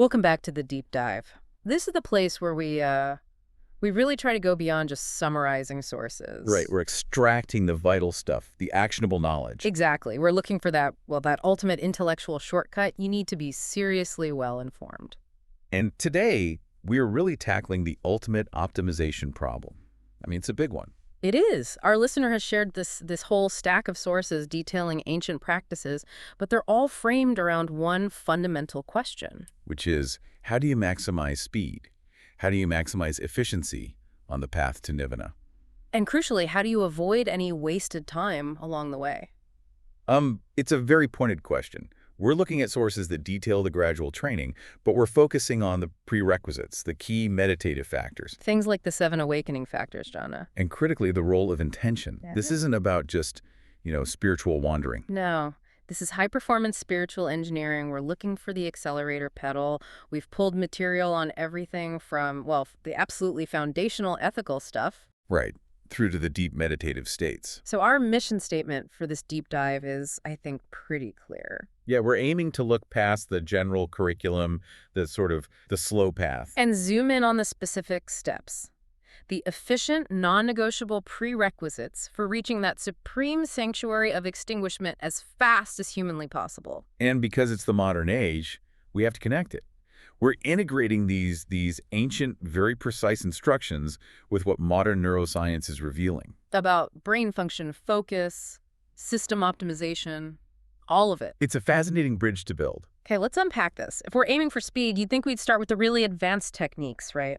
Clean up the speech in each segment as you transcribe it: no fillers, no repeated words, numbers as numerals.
Welcome back to the deep dive. This is the place where we really try to go beyond just summarizing Right, sources. we're extracting the vital stuff, the actionable knowledge. Exactly. We're looking for that, well, that ultimate intellectual shortcut. You need to be seriously well informed. And today, we're really tackling the ultimate optimization problem. I mean, it's a big one, It is. Our listener has shared this whole stack of sources detailing ancient practices, but they're all framed around one fundamental question. which is how do you maximize speed? How do you maximize efficiency on the path to Nirvana? And crucially, how do you avoid any wasted time along the way? It's a very pointed question. We're looking at sources that detail the gradual training, but we're focusing on the prerequisites, the key meditative factors, Things like the seven awakening factors, Jana. and critically, the role of intention. Yeah. This isn't about just, spiritual wandering. No, this is high-performance spiritual engineering. We're looking for the accelerator pedal. We've pulled material on everything from, well, the absolutely foundational ethical stuff. Right, through to the deep meditative states. So our mission statement for this deep dive is, I think, pretty clear. Yeah, we're aiming to look past the general curriculum, the slow path. And zoom in on the specific steps. The efficient, non-negotiable prerequisites for reaching that supreme sanctuary of extinguishment as fast as humanly possible. And because it's the modern age, we have to connect it. We're integrating these ancient, very precise instructions with what modern neuroscience is revealing. About brain function, focus, system optimization, all of it. It's a fascinating bridge to build. Okay, let's unpack this. If we're aiming for speed, you'd think we'd start with the really advanced techniques, right?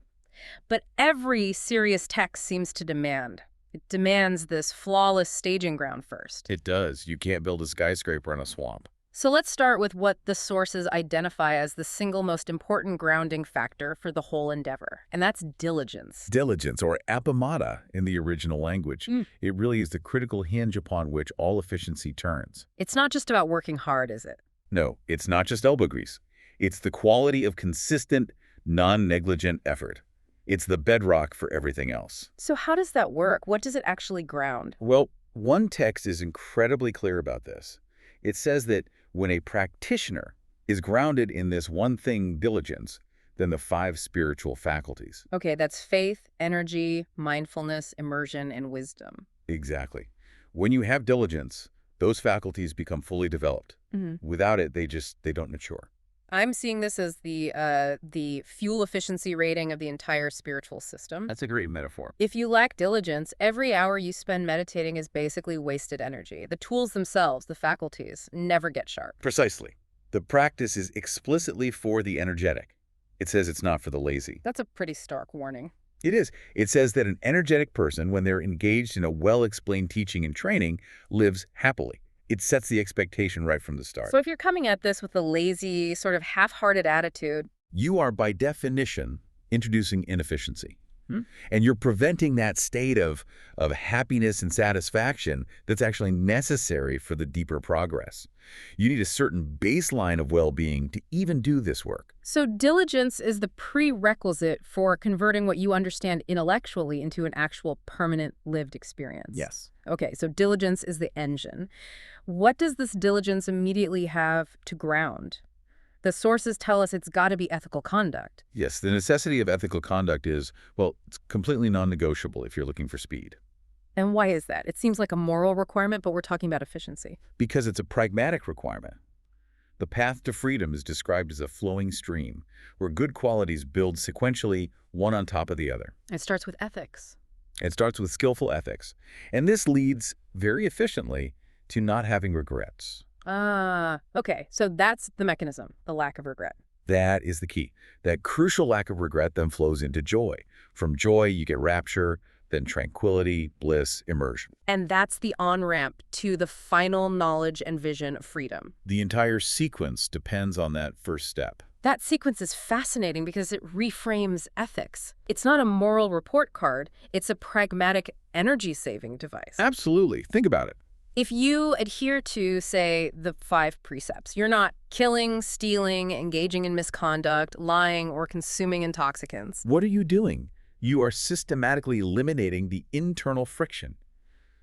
But every serious text seems to demand. It demands this flawless staging ground first. It does. You can't build a skyscraper in a swamp. So let's start with what the sources identify as the single most important grounding factor for the whole endeavor, and that's diligence. Diligence, or appamata in the original language, Mm. it really is the critical hinge upon which all efficiency turns. It's not just about working hard, is it? No, it's not just elbow grease. It's the quality of consistent, non-negligent effort. It's the bedrock for everything else. So how does that work? What does it actually ground? Well, one text is incredibly clear about this. It says that when a practitioner is grounded in this one thing, diligence, then the 5 spiritual faculties. Okay, that's faith, energy, mindfulness, immersion, and wisdom. Exactly. When you have diligence, those faculties become fully developed. Without it, they don't mature. I'm seeing this as the fuel efficiency rating of the entire spiritual system. That's a great metaphor. If you lack diligence, every hour you spend meditating is basically wasted energy. The tools themselves, the faculties, never get sharp. Precisely. The practice is explicitly for the energetic. It says it's not for the lazy. That's a pretty stark warning. It is. It says that an energetic person, when they're engaged in a well-explained teaching and training, lives happily. It sets the expectation right from the start. So if you're coming at this with a lazy, sort of half-hearted attitude, You are, by definition, introducing inefficiency. And you're preventing that state of happiness and satisfaction that's actually necessary for the deeper progress. You need a certain baseline of well-being to even do this work. so diligence is the prerequisite for converting what you understand intellectually into an actual permanent lived experience. Yes. Okay, so diligence is the engine. What does this diligence immediately have to ground? The sources tell us it's got to be ethical conduct. Yes, the necessity of ethical conduct is, well, it's completely non-negotiable if you're looking for speed. And why is that? It seems like a moral requirement, but we're talking about efficiency. Because it's a pragmatic requirement. The path to freedom is described as a flowing stream, where good qualities build sequentially one on top of the other. It starts with ethics. It starts with skillful ethics. And this leads, very efficiently, to not having regrets. Okay, so that's the mechanism, the lack of regret. That is the key. That crucial lack of regret then flows into joy. From joy, you get rapture, then tranquility, bliss, immersion. And that's the on-ramp to the final knowledge and vision of freedom. The entire sequence depends on that first step. That sequence is fascinating because it reframes ethics. It's not a moral report card, it's a pragmatic energy-saving device. Absolutely. Think about it. If you adhere to, say, the 5 precepts, you're not killing, stealing, engaging in misconduct, lying, or consuming intoxicants. What are you doing? You are systematically eliminating the internal friction,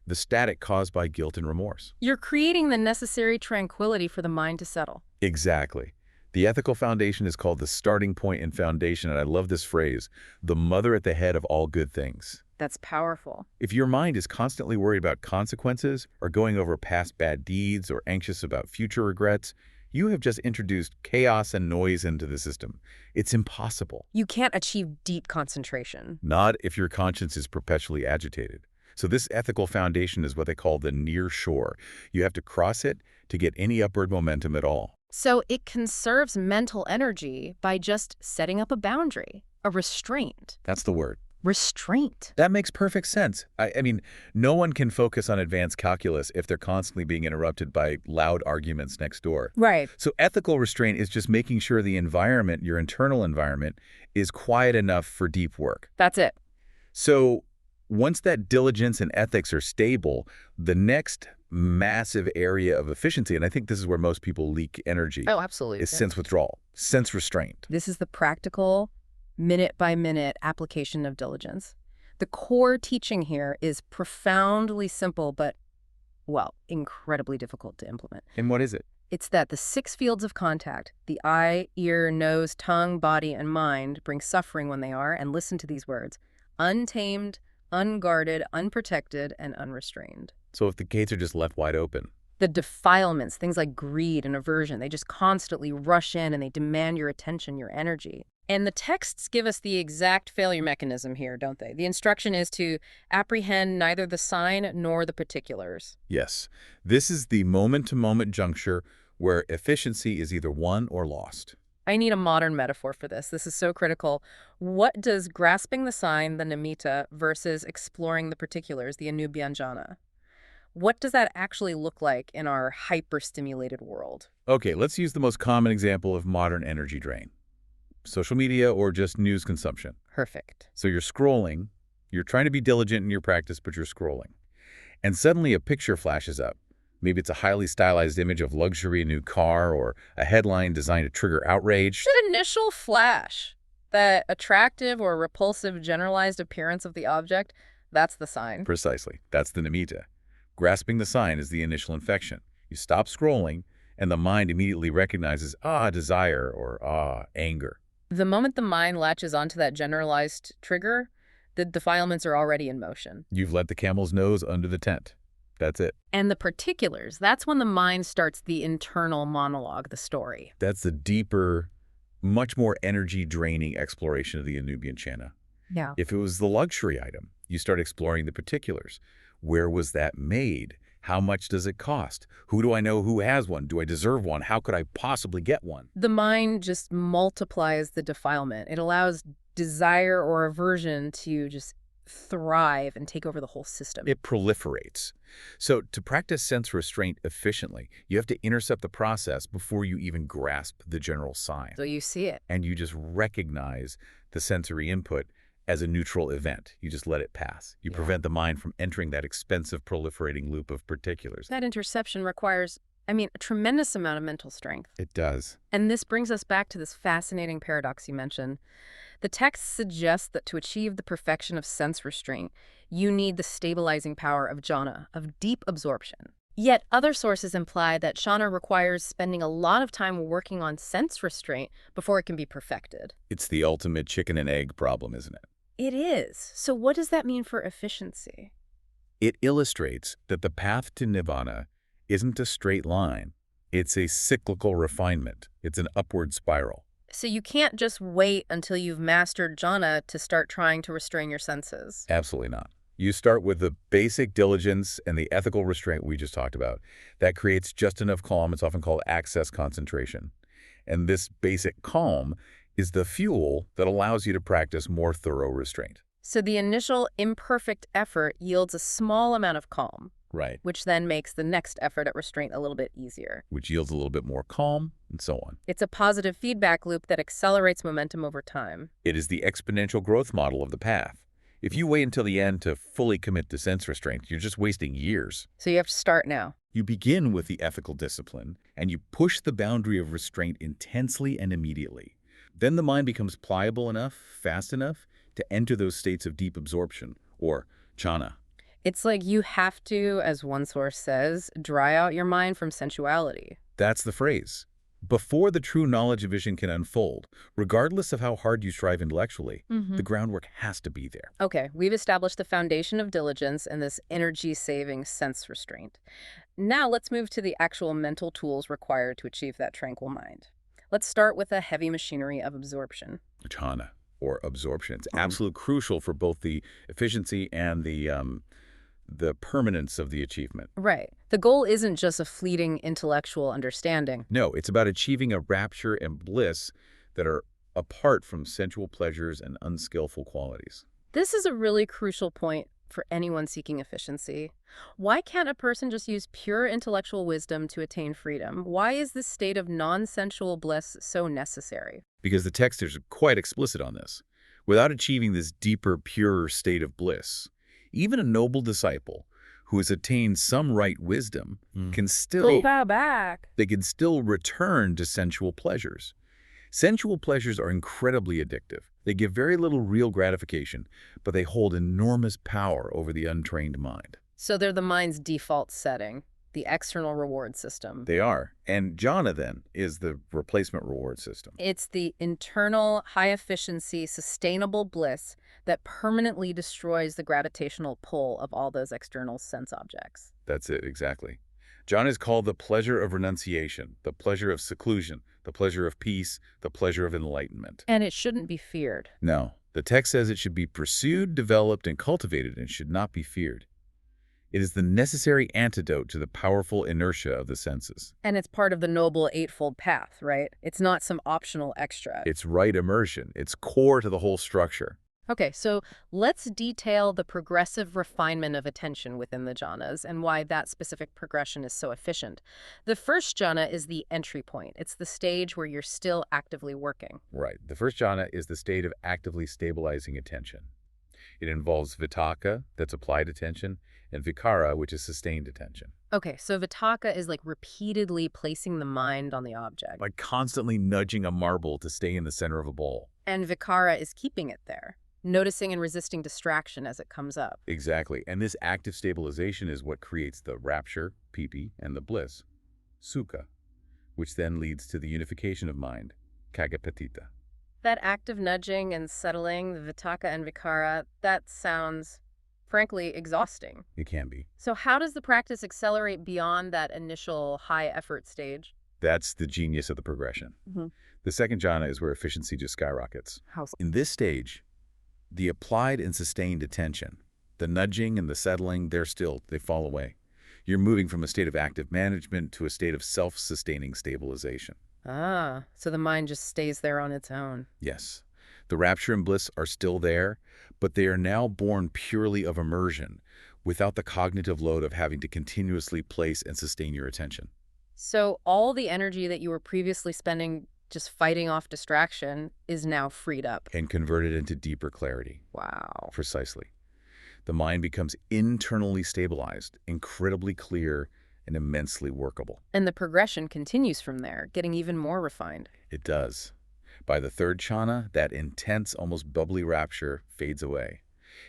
the static caused by guilt and remorse. You're creating the necessary tranquility for the mind to settle. Exactly. The ethical foundation is called the starting point and foundation, and I love this phrase, the mother at the head of all good things. That's powerful. If your mind is constantly worried about consequences or going over past bad deeds or anxious about future regrets, you have just introduced chaos and noise into the system. It's impossible. You can't achieve deep concentration. Not if your conscience is perpetually agitated. So this ethical foundation is what they call the near shore. You have to cross it to get any upward momentum at all. So it conserves mental energy by just setting up a boundary, a restraint. That's the word. Restraint. That makes perfect sense. I mean, no one can focus on advanced calculus if they're constantly being interrupted by loud arguments next door. Right. So ethical restraint is just making sure the environment, your internal environment, is quiet enough for deep work. That's it. So once that diligence and ethics are stable, the next massive area of efficiency, and I think this is where most people leak energy, Oh, absolutely. is sense withdrawal, sense restraint. This is the practical, minute-by-minute application of diligence. The core teaching here is profoundly simple, but, well, incredibly difficult to implement. And what is it? It's that the 6 fields of contact, the eye, ear, nose, tongue, body, and mind, bring suffering when they are, and listen to these words, untamed, unguarded, unprotected, and unrestrained. So if the gates are just left wide open. The defilements, things like greed and aversion, they just constantly rush in and they demand your attention, your energy. And the texts give us the exact failure mechanism here, don't they? The instruction is to apprehend neither the sign nor the particulars. Yes, this is the moment-to-moment juncture where efficiency is either won or lost. I need a modern metaphor for this. This is so critical. What does grasping the sign, the nimitta, versus exploring the particulars, the anubhyanjana? What does that actually look like in our hyper-stimulated world? Okay, let's use the most common example of modern energy drain. Social media or just news consumption. Perfect. So you're scrolling, you're trying to be diligent in your practice, but you're scrolling. And suddenly a picture flashes up. Maybe it's a highly stylized image of luxury, a new car, or a headline designed to trigger outrage. The initial flash, that attractive or repulsive generalized appearance of the object, that's the sign. Precisely. That's the nimitta. Grasping the sign is the initial infection. You stop scrolling, and the mind immediately recognizes, desire or anger. The moment the mind latches onto that generalized trigger, the defilements are already in motion. You've let the camel's nose under the tent. That's it. And the particulars, that's when the mind starts the internal monologue, the story. That's the deeper, much more energy-draining exploration of the Anubhyanjana. Yeah. If it was the luxury item, you start exploring the particulars. Where was that made? How much does it cost? Who do I know who has one? Do I deserve one? How could I possibly get one? The mind just multiplies the defilement. It allows desire or aversion to just thrive and take over the whole system. It proliferates. So to practice sense restraint efficiently, you have to intercept the process before you even grasp the general sign. So you see it. And you just recognize the sensory input as a neutral event. You just let it pass. You prevent the mind from entering that expensive proliferating loop of particulars. That interception requires, a tremendous amount of mental strength. It does. And this brings us back to this fascinating paradox you mentioned. The text suggests that to achieve the perfection of sense restraint, you need the stabilizing power of jhana, of deep absorption. Yet other sources imply that jhana requires spending a lot of time working on sense restraint before it can be perfected. It's the ultimate chicken and egg problem, isn't it? It is. So what does that mean for efficiency? It illustrates that the path to nirvana isn't a straight line. It's a cyclical refinement. It's an upward spiral. So you can't just wait until you've mastered jhana to start trying to restrain your senses. Absolutely not. You start with the basic diligence and the ethical restraint we just talked about. That creates just enough calm. It's often called access concentration. And this basic calm is the fuel that allows you to practice more thorough restraint. So the initial imperfect effort yields a small amount of calm. Right. Which then makes the next effort at restraint a little bit easier. Which yields a little bit more calm, and so on. It's a positive feedback loop that accelerates momentum over time. It is the exponential growth model of the path. If you wait until the end to fully commit to sense restraint, you're just wasting years. So you have to start now. You begin with the ethical discipline, and you push the boundary of restraint intensely and immediately. Then the mind becomes pliable enough, fast enough, to enter those states of deep absorption, or jhana. It's like you have to, as one source says, dry out your mind from sensuality. That's the phrase. Before the true knowledge of vision can unfold, regardless of how hard you strive intellectually, the groundwork has to be there. Okay, we've established the foundation of diligence and this energy-saving sense restraint. Now let's move to the actual mental tools required to achieve that tranquil mind. Let's start with the heavy machinery of absorption. Jhana, or absorption. It's absolutely crucial for both the efficiency and the permanence of the achievement. Right. The goal isn't just a fleeting intellectual understanding. No, it's about achieving a rapture and bliss that are apart from sensual pleasures and unskillful qualities. This is a really crucial point for anyone seeking efficiency. Why can't a person just use pure intellectual wisdom to attain freedom? Why is this state of non-sensual bliss so necessary? Because the text is quite explicit on this. Without achieving this deeper, purer state of bliss, even a noble disciple who has attained some right wisdom can still they can still return to sensual pleasures. Sensual pleasures are incredibly addictive. They give very little real gratification, but they hold enormous power over the untrained mind. So they're the mind's default setting, the external reward system. They are. And jhana, then, is the replacement reward system. It's the internal, high-efficiency, sustainable bliss that permanently destroys the gravitational pull of all those external sense objects. That's it, exactly. Jhana is called the pleasure of renunciation, the pleasure of seclusion, the pleasure of peace, the pleasure of enlightenment. And it shouldn't be feared. No, the text says it should be pursued, developed, and cultivated, and should not be feared. It is the necessary antidote to the powerful inertia of the senses. And it's part of the Noble Eightfold Path, right? It's not some optional extra. It's right immersion. It's core to the whole structure. Okay, so let's detail the progressive refinement of attention within the jhanas and why that specific progression is so efficient. The first jhana is the entry point. It's the stage where you're still actively working. Right. The first jhana is the state of actively stabilizing attention. It involves vitakka, that's applied attention, and vikara, which is sustained attention. Okay, so vitakka is like repeatedly placing the mind on the object. Like constantly nudging a marble to stay in the center of a bowl. And vikara is keeping it there, noticing and resisting distraction as it comes up. Exactly. And this active stabilization is what creates the rapture, piti, and the bliss, sukha, which then leads to the unification of mind, kagapatita. That active nudging and settling, the vitakka and vikara, that sounds, frankly, exhausting. It can be. So how does the practice accelerate beyond that initial high-effort stage? That's the genius of the progression. The second jhana is where efficiency just skyrockets. How so? In this stage, the applied and sustained attention, the nudging and the settling, they fall away. You're moving from a state of active management to a state of self-sustaining stabilization. Ah, so the mind just stays there on its own. Yes, the rapture and bliss are still there, but they are now born purely of immersion, without the cognitive load of having to continuously place and sustain your attention. So all the energy that you were previously spending just fighting off distraction is now freed up. And converted into deeper clarity. Wow. Precisely. The mind becomes internally stabilized, incredibly clear, and immensely workable. And the progression continues from there, getting even more refined. It does. By the third jhana, that intense, almost bubbly rapture fades away.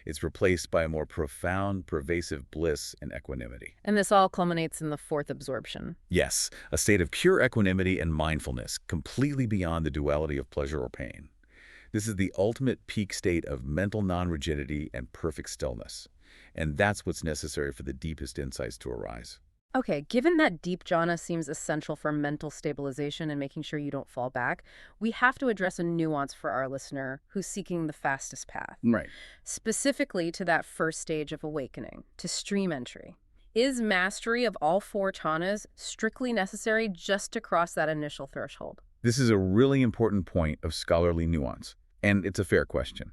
It's replaced by a more profound, pervasive bliss and equanimity. And this all culminates in the fourth absorption. Yes, a state of pure equanimity and mindfulness, completely beyond the duality of pleasure or pain. This is the ultimate peak state of mental non-rigidity and perfect stillness. And that's what's necessary for the deepest insights to arise. Okay, given that deep jhana seems essential for mental stabilization and making sure you don't fall back, we have to address a nuance for our listener who's seeking the fastest path. Right. Specifically to that first stage of awakening, to stream entry. Is mastery of all four jhanas strictly necessary just to cross that initial threshold? This is a really important point of scholarly nuance, and it's a fair question.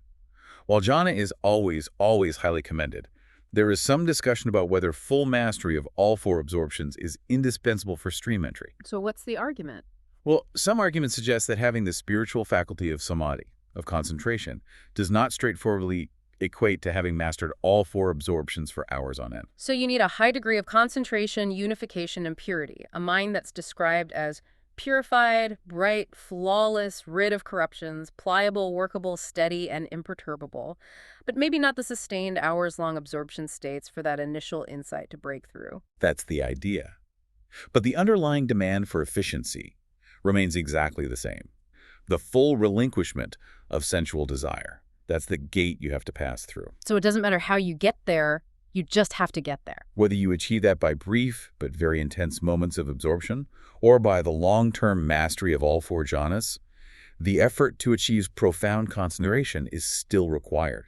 While jhana is always highly commended, there is some discussion about whether full mastery of all four absorptions is indispensable for stream entry. So what's the argument? Well, some arguments suggest that having the spiritual faculty of samadhi, of concentration, does not straightforwardly equate to having mastered all four absorptions for hours on end. So you need a high degree of concentration, unification, and purity, a mind that's described as purified, bright, flawless, rid of corruptions, pliable, workable, steady, and imperturbable, but maybe not the sustained hours-long absorption states for that initial insight to break through. That's the idea. But the underlying demand for efficiency remains exactly the same. The full relinquishment of sensual desire. That's the gate you have to pass through. So it doesn't matter how you get there, you just have to get there. Whether you achieve that by brief but very intense moments of absorption, or by the long-term mastery of all four jhanas, the effort to achieve profound concentration is still required.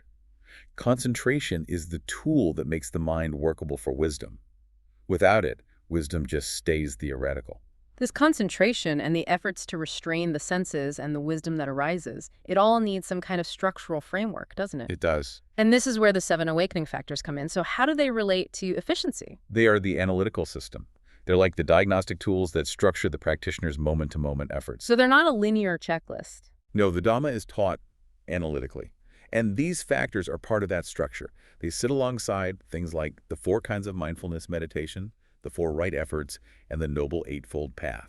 Concentration is the tool that makes the mind workable for wisdom. Without it, wisdom just stays theoretical. This concentration and the efforts to restrain the senses and the wisdom that arises, it all needs some kind of structural framework, doesn't it? It does. And this is where the 7 awakening factors come in. So how do they relate to efficiency? They are the analytical system. They're like the diagnostic tools that structure the practitioner's moment-to-moment efforts. So they're not a linear checklist. No, the Dhamma is taught analytically. And these factors are part of that structure. They sit alongside things like the 4 kinds of mindfulness meditation, the 4 right efforts, and the Noble Eightfold Path.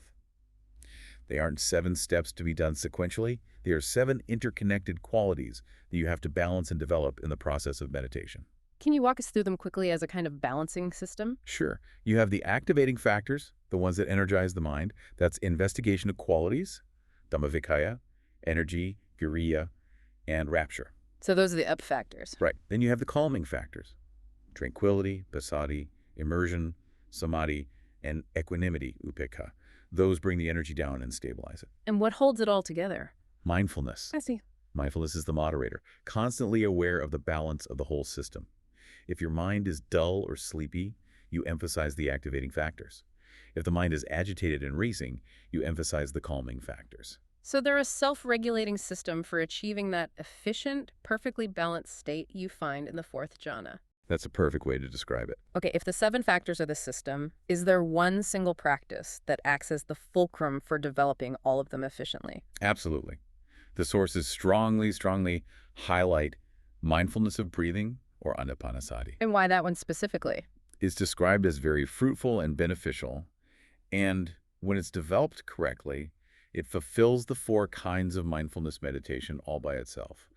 They aren't 7 steps to be done sequentially. They are 7 interconnected qualities that you have to balance and develop in the process of meditation. Can you walk us through them quickly as a kind of balancing system? Sure. You have the activating factors, the ones that energize the mind. That's investigation of qualities, Dhammavikaya, energy, viriya, and rapture. So those are the up factors. Right. Then you have the calming factors, tranquility, passaddhi, immersion, samadhi, and equanimity, upekkha. Those bring the energy down and stabilize it. And what holds it all together? Mindfulness. I see. Mindfulness is the moderator, constantly aware of the balance of the whole system. If your mind is dull or sleepy, you emphasize the activating factors. If the mind is agitated and racing, you emphasize the calming factors. So they're a self-regulating system for achieving that efficient, perfectly balanced state you find in the 4th jhana. That's a perfect way to describe it. Okay, if the 7 factors are the system, is there one single practice that acts as the fulcrum for developing all of them efficiently? Absolutely. The sources strongly highlight mindfulness of breathing, or anapanasati. And why that one specifically? It's described as very fruitful and beneficial, and when it's developed correctly, it fulfills the 4 kinds of mindfulness meditation all by itself.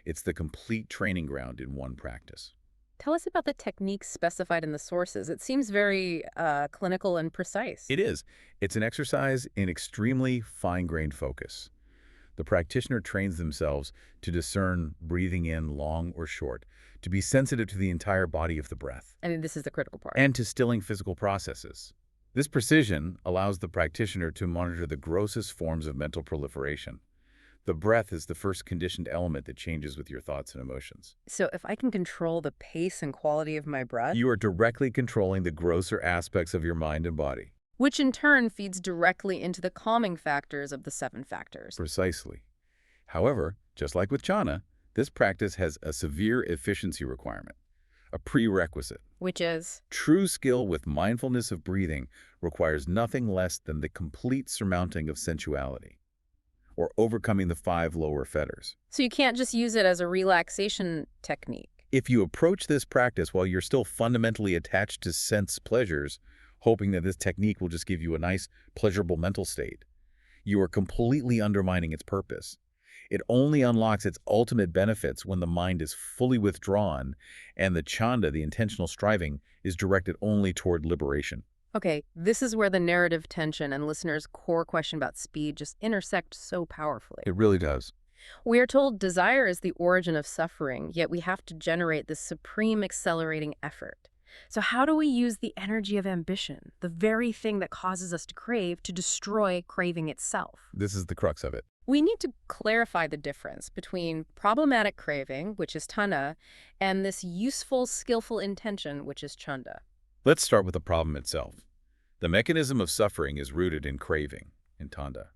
It's the complete training ground in one practice. Tell us about the techniques specified in the sources. It seems very clinical and precise. It is. It's an exercise in extremely fine-grained focus. The practitioner trains themselves to discern breathing in long or short, to be sensitive to the entire body of the breath, I mean, this is the critical part. and to stilling physical processes. This precision allows the practitioner to monitor the grossest forms of mental proliferation. The breath is the first conditioned element that changes with your thoughts and emotions. So if I can control the pace and quality of my breath, You are directly controlling the grosser aspects of your mind and body. which in turn feeds directly into the calming factors of the 7 factors. Precisely. However, just like with jhana, this practice has a severe efficiency requirement, a prerequisite. Which is? True skill with mindfulness of breathing requires nothing less than the complete surmounting of sensuality, or overcoming the 5 lower fetters. So you can't just use it as a relaxation technique. If you approach this practice while you're still fundamentally attached to sense pleasures, hoping that this technique will just give you a nice, pleasurable mental state, you are completely undermining its purpose. It only unlocks its ultimate benefits when the mind is fully withdrawn and the chanda, the intentional striving, is directed only toward liberation. Okay, this is where the narrative tension and listeners' core question about speed just intersect so powerfully. It really does. We are told desire is the origin of suffering, yet we have to generate this supreme accelerating effort. So how do we use the energy of ambition, the very thing that causes us to crave, to destroy craving itself? This is the crux of it. We need to clarify the difference between problematic craving, which is tanha, and this useful, skillful intention, which is chanda. Let's start with the problem itself. The mechanism of suffering is rooted in craving, in tanda,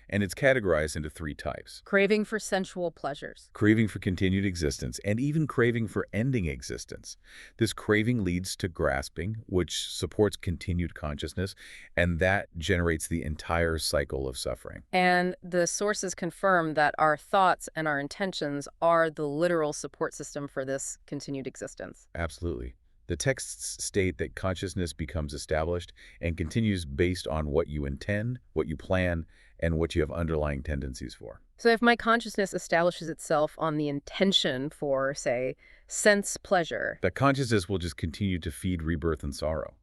and it's categorized into 3 types. Craving for sensual pleasures. Craving for continued existence, and even craving for ending existence. This craving leads to grasping, which supports continued consciousness, and that generates the entire cycle of suffering. And the sources confirm that our thoughts and our intentions are the literal support system for this continued existence. Absolutely. The texts state that consciousness becomes established and continues based on what you intend, what you plan, and what you have underlying tendencies for. So if my consciousness establishes itself on the intention for, say, sense pleasure, That consciousness will just continue to feed rebirth and sorrow.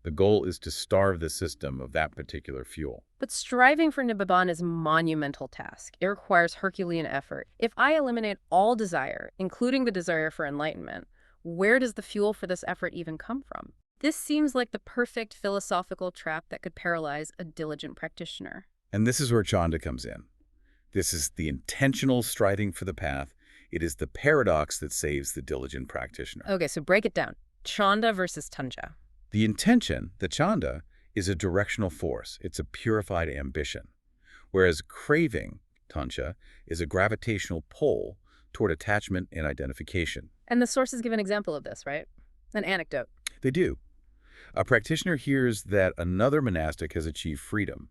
The goal is to starve the system of that particular fuel. But striving for Nibbana is a monumental task. It requires Herculean effort. If I eliminate all desire, including the desire for enlightenment, where does the fuel for this effort even come from? This seems like the perfect philosophical trap that could paralyze a diligent practitioner. And this is where Chanda comes in. This is the intentional striving for the path. It is the paradox that saves the diligent practitioner. Okay, so break it down. Chanda versus Tanja. The intention, the chanda, is a directional force. It's a purified ambition. Whereas craving, tancha, is a gravitational pull toward attachment and identification. And the sources give an example of this, right? An anecdote. They do. A practitioner hears that another monastic has achieved freedom,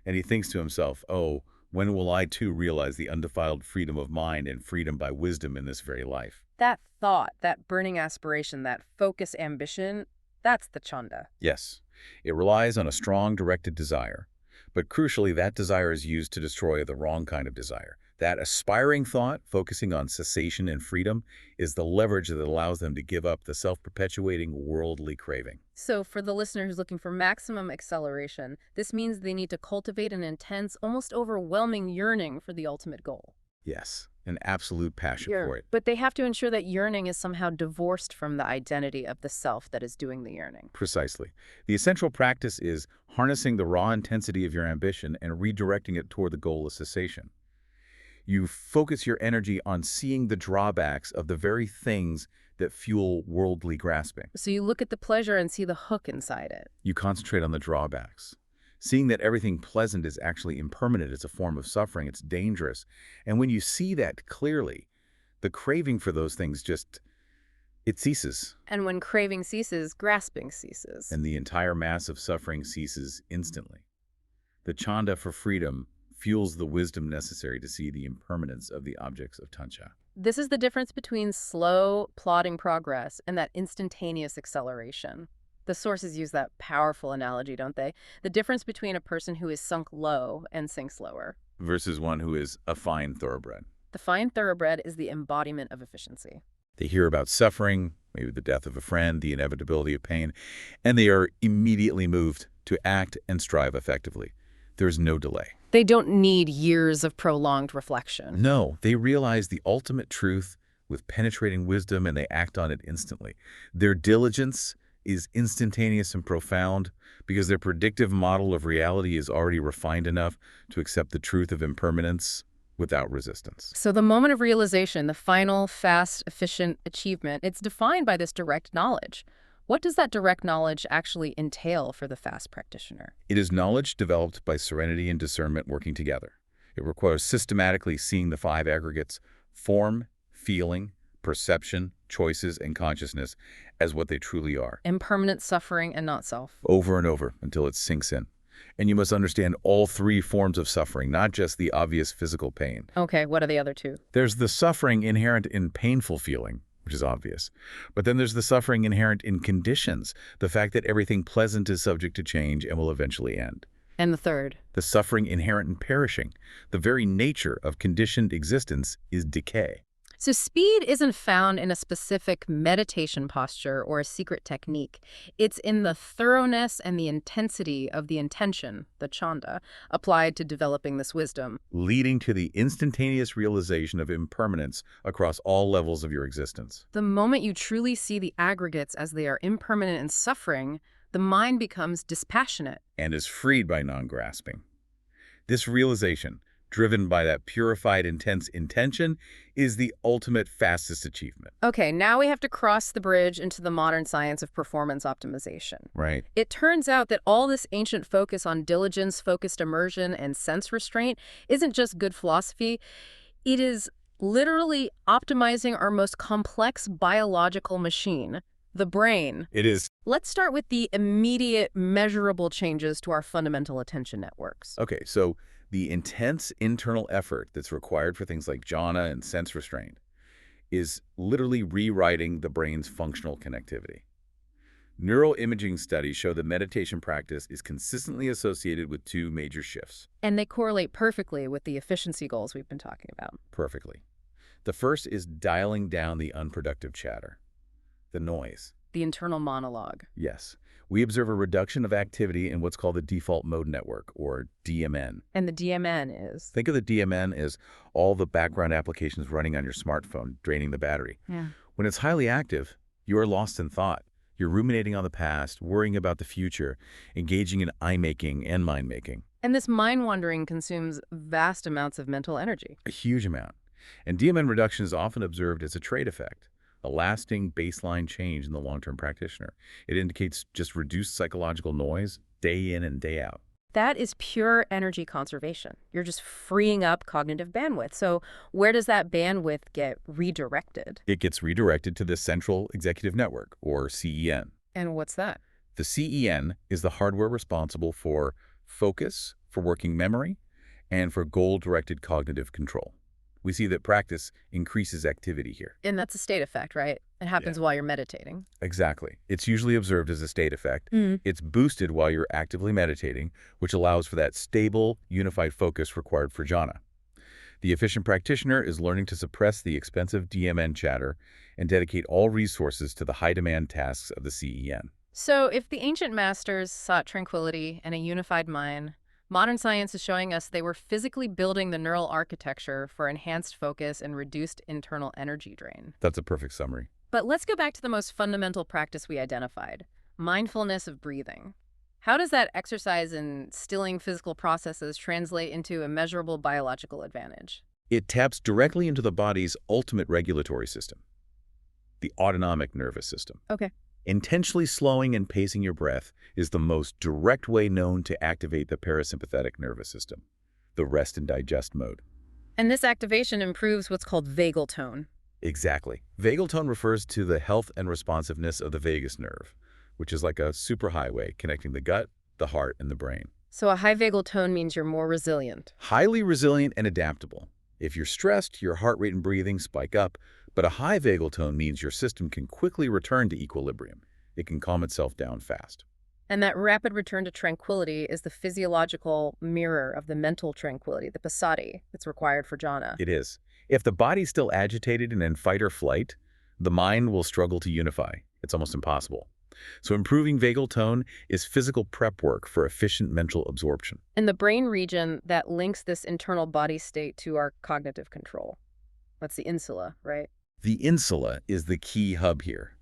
and he thinks to himself, oh, when will I too realize the undefiled freedom of mind and freedom by wisdom in this very life? That thought, that burning aspiration, that focused ambition, that's the chanda. Yes, it relies on a strong directed desire, but crucially that desire is used to destroy the wrong kind of desire. That aspiring thought, focusing on cessation and freedom, is the leverage that allows them to give up the self-perpetuating worldly craving. So for the listener who's looking for maximum acceleration, this means they need to cultivate an intense, almost overwhelming yearning for the ultimate goal. Yes, an absolute passion for it. But they have to ensure that yearning is somehow divorced from the identity of the self that is doing the yearning. Precisely. The essential practice is harnessing the raw intensity of your ambition and redirecting it toward the goal of cessation. You focus your energy on seeing the drawbacks of the very things that fuel worldly grasping. So you look at the pleasure and see the hook inside it. You concentrate on the drawbacks. Seeing that everything pleasant is actually impermanent, it's a form of suffering, it's dangerous. And when you see that clearly, the craving for those things it ceases. And when craving ceases, grasping ceases. And the entire mass of suffering ceases instantly. The chanda for freedom fuels the wisdom necessary to see the impermanence of the objects of tancha. This is the difference between slow, plodding progress and that instantaneous acceleration. The sources use that powerful analogy, don't they? The difference between a person who is sunk low and sinks lower. Versus one who is a fine thoroughbred. The fine thoroughbred is the embodiment of efficiency. They hear about suffering, maybe the death of a friend, the inevitability of pain, and they are immediately moved to act and strive effectively. There's no delay. They don't need years of prolonged reflection. No, they realize the ultimate truth with penetrating wisdom and they act on it instantly. Their diligence is instantaneous and profound because their predictive model of reality is already refined enough to accept the truth of impermanence without resistance. So the moment of realization, the final, fast, efficient achievement, it's defined by this direct knowledge. What does that direct knowledge actually entail for the fast practitioner? It is knowledge developed by serenity and discernment working together. It requires systematically seeing the 5 aggregates, form, feeling, perception, choices, and consciousness as what they truly are. Impermanent suffering and not self. Over and over until it sinks in. And you must understand all 3 forms of suffering, not just the obvious physical pain. Okay, what are the other 2? There's the suffering inherent in painful feeling, which is obvious. But then there's the suffering inherent in conditions, the fact that everything pleasant is subject to change and will eventually end. And the third? The suffering inherent in perishing. The very nature of conditioned existence is decay. So speed isn't found in a specific meditation posture or a secret technique. It's in the thoroughness and the intensity of the intention, the chanda, applied to developing this wisdom. Leading to the instantaneous realization of impermanence across all levels of your existence. The moment you truly see the aggregates as they are impermanent and suffering, the mind becomes dispassionate. And is freed by non-grasping. This realization, driven by that purified, intense intention, is the ultimate fastest achievement. Okay, now we have to cross the bridge into the modern science of performance optimization. Right. It turns out that all this ancient focus on diligence, focused immersion, and sense restraint isn't just good philosophy. It is literally optimizing our most complex biological machine, the brain. It is. Let's start with the immediate, measurable changes to our fundamental attention networks. Okay, so the intense internal effort that's required for things like jhana and sense restraint is literally rewriting the brain's functional connectivity. Neuroimaging studies show that meditation practice is consistently associated with 2 major shifts. And they correlate perfectly with the efficiency goals we've been talking about. Perfectly. The first is dialing down the unproductive chatter, the noise. the internal monologue. Yes. We observe a reduction of activity in what's called the default mode network, or DMN. And the DMN is? Think of the DMN as all the background applications running on your smartphone, draining the battery. Yeah. When it's highly active, you are lost in thought. You're ruminating on the past, worrying about the future, engaging in eye-making and mind-making. And this mind-wandering consumes vast amounts of mental energy. A huge amount. And DMN reduction is often observed as a trait effect, a lasting baseline change in the long-term practitioner. It indicates just reduced psychological noise day in and day out. That is pure energy conservation. You're just freeing up cognitive bandwidth. So where does that bandwidth get redirected? It gets redirected to the Central Executive Network, or CEN. And what's that? The CEN is the hardware responsible for focus, for working memory, and for goal-directed cognitive control. We see that practice increases activity here. And that's a state effect, right? It happens while you're meditating. Exactly. It's usually observed as a state effect. It's boosted while you're actively meditating, which allows for that stable, unified focus required for jhana. The efficient practitioner is learning to suppress the expensive DMN chatter and dedicate all resources to the high-demand tasks of the CEN. So if the ancient masters sought tranquility and a unified mind, modern science is showing us they were physically building the neural architecture for enhanced focus and reduced internal energy drain. That's a perfect summary. But let's go back to the most fundamental practice we identified, mindfulness of breathing. How does that exercise in stilling physical processes translate into a measurable biological advantage? It taps directly into the body's ultimate regulatory system, the autonomic nervous system. Okay. Intentionally slowing and pacing your breath is the most direct way known to activate the parasympathetic nervous system, the rest and digest mode. And this activation improves what's called vagal tone. Exactly. Vagal tone refers to the health and responsiveness of the vagus nerve, which is like a superhighway connecting the gut, the heart, and the brain. So a high vagal tone means you're more resilient. Highly resilient and adaptable. If you're stressed, your heart rate and breathing spike up, but a high vagal tone means your system can quickly return to equilibrium. It can calm itself down fast. And that rapid return to tranquility is the physiological mirror of the mental tranquility, the passaddhi, that's required for jhana. It is. If the body's still agitated and in fight or flight, the mind will struggle to unify. It's almost impossible. So improving vagal tone is physical prep work for efficient mental absorption. And the brain region that links this internal body state to our cognitive control. That's the insula, right? The insula is the key hub here.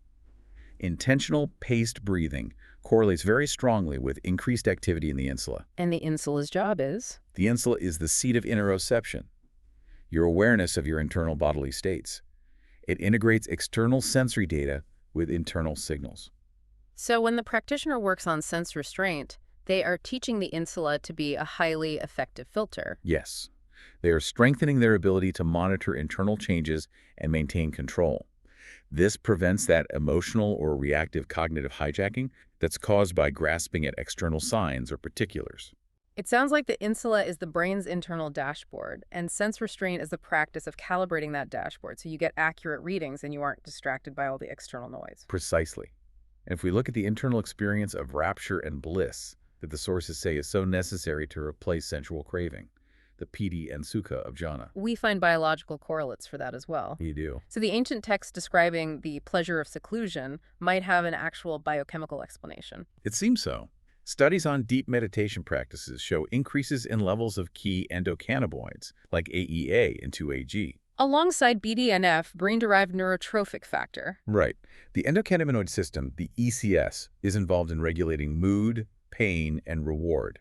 Intentional, paced breathing correlates very strongly with increased activity in the insula. And the insula's job is? The insula is the seat of interoception, your awareness of your internal bodily states. It integrates external sensory data with internal signals. So when the practitioner works on sense restraint, they are teaching the insula to be a highly effective filter. Yes. They are strengthening their ability to monitor internal changes and maintain control. This prevents that emotional or reactive cognitive hijacking that's caused by grasping at external signs or particulars. It sounds like the insula is the brain's internal dashboard, and sense restraint is the practice of calibrating that dashboard so you get accurate readings and you aren't distracted by all the external noise. Precisely. And if we look at the internal experience of rapture and bliss that the sources say is so necessary to replace sensual craving, the piti and sukha of jhana. We find biological correlates for that as well. You do. So the ancient texts describing the pleasure of seclusion might have an actual biochemical explanation. It seems so. Studies on deep meditation practices show increases in levels of key endocannabinoids, like AEA and 2-AG. Alongside BDNF, brain-derived neurotrophic factor. Right. The endocannabinoid system, the ECS, is involved in regulating mood, pain, and reward.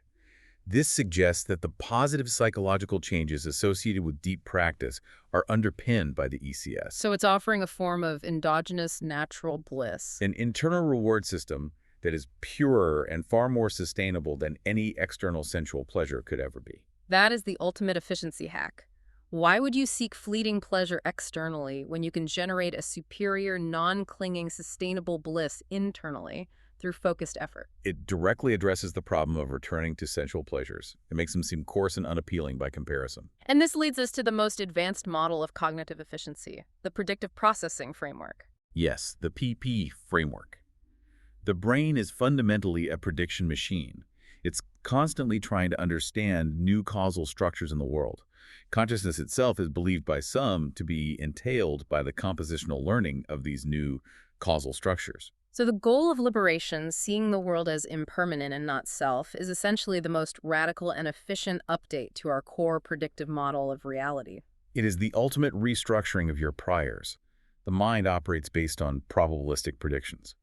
This suggests that the positive psychological changes associated with deep practice are underpinned by the ECS. So it's offering a form of endogenous natural bliss. An internal reward system that is purer and far more sustainable than any external sensual pleasure could ever be. That is the ultimate efficiency hack. Why would you seek fleeting pleasure externally when you can generate a superior, non-clinging, sustainable bliss internally through focused effort? It directly addresses the problem of returning to sensual pleasures. It makes them seem coarse and unappealing by comparison. And this leads us to the most advanced model of cognitive efficiency, the predictive processing framework. Yes, the PP framework. The brain is fundamentally a prediction machine. It's constantly trying to understand new causal structures in the world. Consciousness itself is believed by some to be entailed by the compositional learning of these new causal structures. So the goal of liberation, seeing the world as impermanent and not self, is essentially the most radical and efficient update to our core predictive model of reality. It is the ultimate restructuring of your priors. The mind operates based on probabilistic predictions.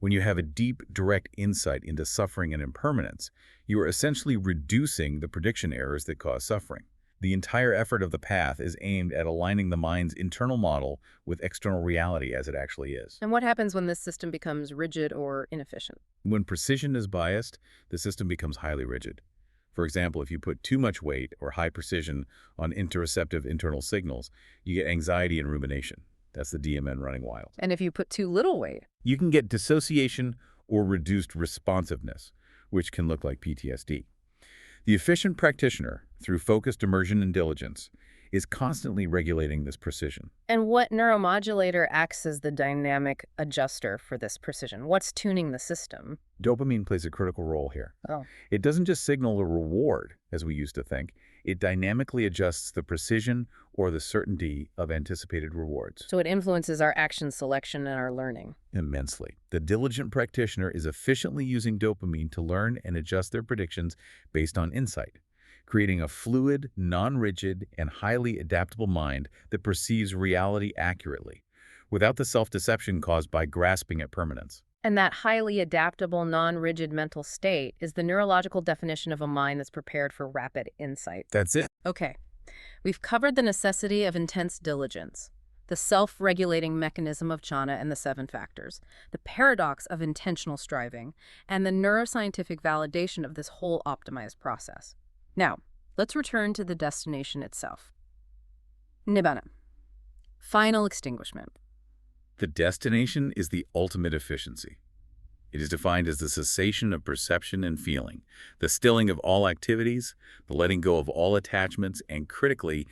When you have a deep, direct insight into suffering and impermanence, you are essentially reducing the prediction errors that cause suffering. The entire effort of the path is aimed at aligning the mind's internal model with external reality as it actually is. And what happens when this system becomes rigid or inefficient? When precision is biased, the system becomes highly rigid. For example, if you put too much weight or high precision on interoceptive internal signals, you get anxiety and rumination. That's the DMN running wild. And if you put too little weight? You can get dissociation or reduced responsiveness, which can look like PTSD. The efficient practitioner, through focused immersion and diligence, is constantly regulating this precision. And what neuromodulator acts as the dynamic adjuster for this precision? What's tuning the system? Dopamine plays a critical role here. Oh. It doesn't just signal a reward, as we used to think. It dynamically adjusts the precision or the certainty of anticipated rewards. So it influences our action selection and our learning. Immensely. The diligent practitioner is efficiently using dopamine to learn and adjust their predictions based on insight, creating a fluid, non-rigid, and highly adaptable mind that perceives reality accurately, without the self-deception caused by grasping at permanence. And that highly adaptable, non-rigid mental state is the neurological definition of a mind that's prepared for rapid insight. That's it. Okay, we've covered the necessity of intense diligence, the self-regulating mechanism of jhana and the 7 factors, the paradox of intentional striving, and the neuroscientific validation of this whole optimized process. Now, let's return to the destination itself. Nibbana. Final extinguishment. The destination is the ultimate efficiency. It is defined as the cessation of perception and feeling, the stilling of all activities, the letting go of all attachments, and critically,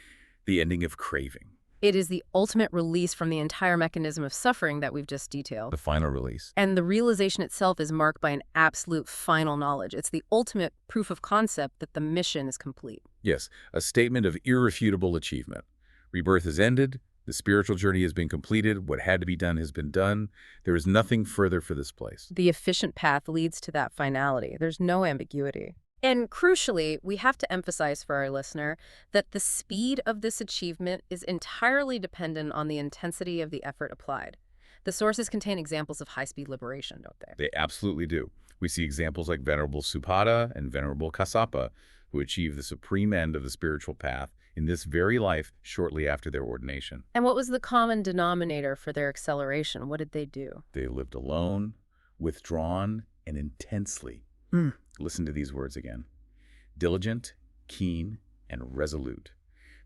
the ending of craving. It is the ultimate release from the entire mechanism of suffering that we've just detailed. The final release. And the realization itself is marked by an absolute final knowledge. It's the ultimate proof of concept that the mission is complete. Yes, a statement of irrefutable achievement. Rebirth has ended. The spiritual journey has been completed. What had to be done has been done. There is nothing further for this place. The efficient path leads to that finality. There's no ambiguity. And crucially, we have to emphasize for our listener that the speed of this achievement is entirely dependent on the intensity of the effort applied. The sources contain examples of high-speed liberation, don't they? They absolutely do. We see examples like Venerable Supada and Venerable Kassapa, who achieve the supreme end of the spiritual path in this very life shortly after their ordination. And what was the common denominator for their acceleration? What did they do? They lived alone, withdrawn, and intensely. Listen to these words again. Diligent, keen, and resolute.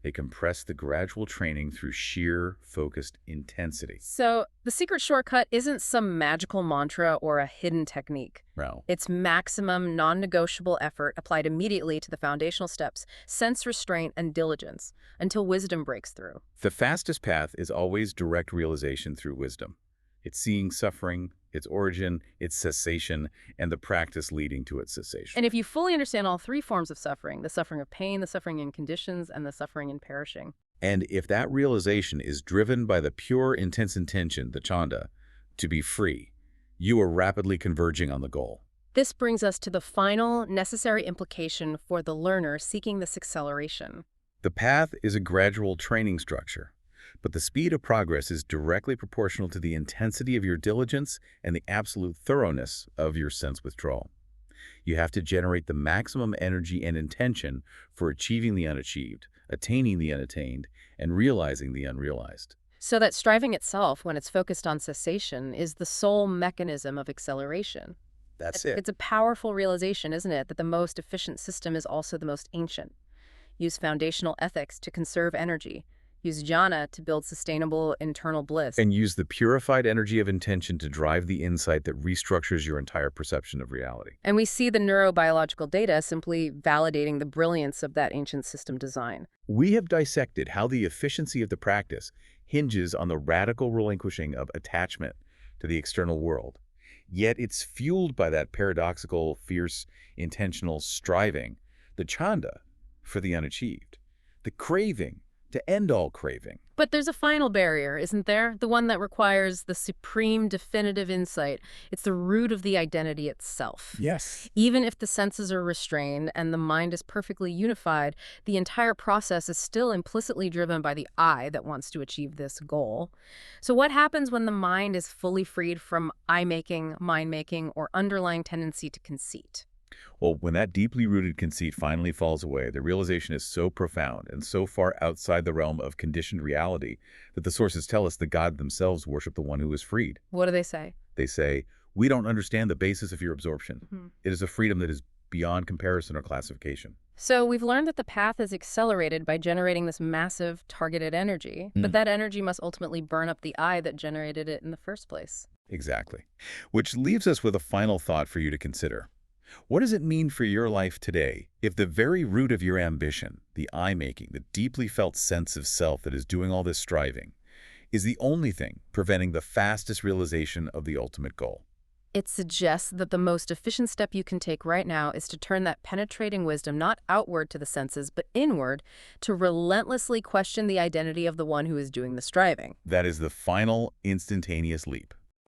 They compress the gradual training through sheer, focused intensity. So the secret shortcut isn't some magical mantra or a hidden technique. No. It's maximum, non-negotiable effort applied immediately to the foundational steps, sense restraint and diligence, until wisdom breaks through. The fastest path is always direct realization through wisdom. It's seeing suffering, its origin, its cessation, and the practice leading to its cessation. And if you fully understand all 3 forms of suffering, the suffering of pain, the suffering in conditions, and the suffering in perishing. And if that realization is driven by the pure, intense intention, the chanda, to be free, you are rapidly converging on the goal. This brings us to the final, necessary implication for the learner seeking this acceleration. The path is a gradual training structure, but the speed of progress is directly proportional to the intensity of your diligence and the absolute thoroughness of your sense withdrawal. You have to generate the maximum energy and intention for achieving the unachieved, attaining the unattained, and realizing the unrealized. So that striving itself, when it's focused on cessation, is the sole mechanism of acceleration. That's it. It's a powerful realization, isn't it, that the most efficient system is also the most ancient. Use foundational ethics to conserve energy. Use jhana to build sustainable internal bliss. And use the purified energy of intention to drive the insight that restructures your entire perception of reality. And we see the neurobiological data simply validating the brilliance of that ancient system design. We have dissected how the efficiency of the practice hinges on the radical relinquishing of attachment to the external world. Yet it's fueled by that paradoxical, fierce, intentional striving, the chanda, for the unachieved, the craving, to end all craving. But there's a final barrier, isn't there? The one that requires the supreme definitive insight. It's the root of the identity itself. Yes. Even if the senses are restrained and the mind is perfectly unified, the entire process is still implicitly driven by the I that wants to achieve this goal. So what happens when the mind is fully freed from I-making, mind-making, or underlying tendency to conceit? Well, when that deeply rooted conceit finally falls away, the realization is so profound and so far outside the realm of conditioned reality that the sources tell us the God themselves worship the one who is freed. What do they say? They say, "We don't understand the basis of your absorption. It is a freedom that is beyond comparison or classification." So we've learned that the path is accelerated by generating this massive targeted energy, but that energy must ultimately burn up the I that generated it in the first place. Exactly. Which leaves us with a final thought for you to consider. What does it mean for your life today if the very root of your ambition, the I-making, the deeply felt sense of self that is doing all this striving, is the only thing preventing the fastest realization of the ultimate goal? It suggests that the most efficient step you can take right now is to turn that penetrating wisdom not outward to the senses, but inward, to relentlessly question the identity of the one who is doing the striving. That is the final instantaneous leap.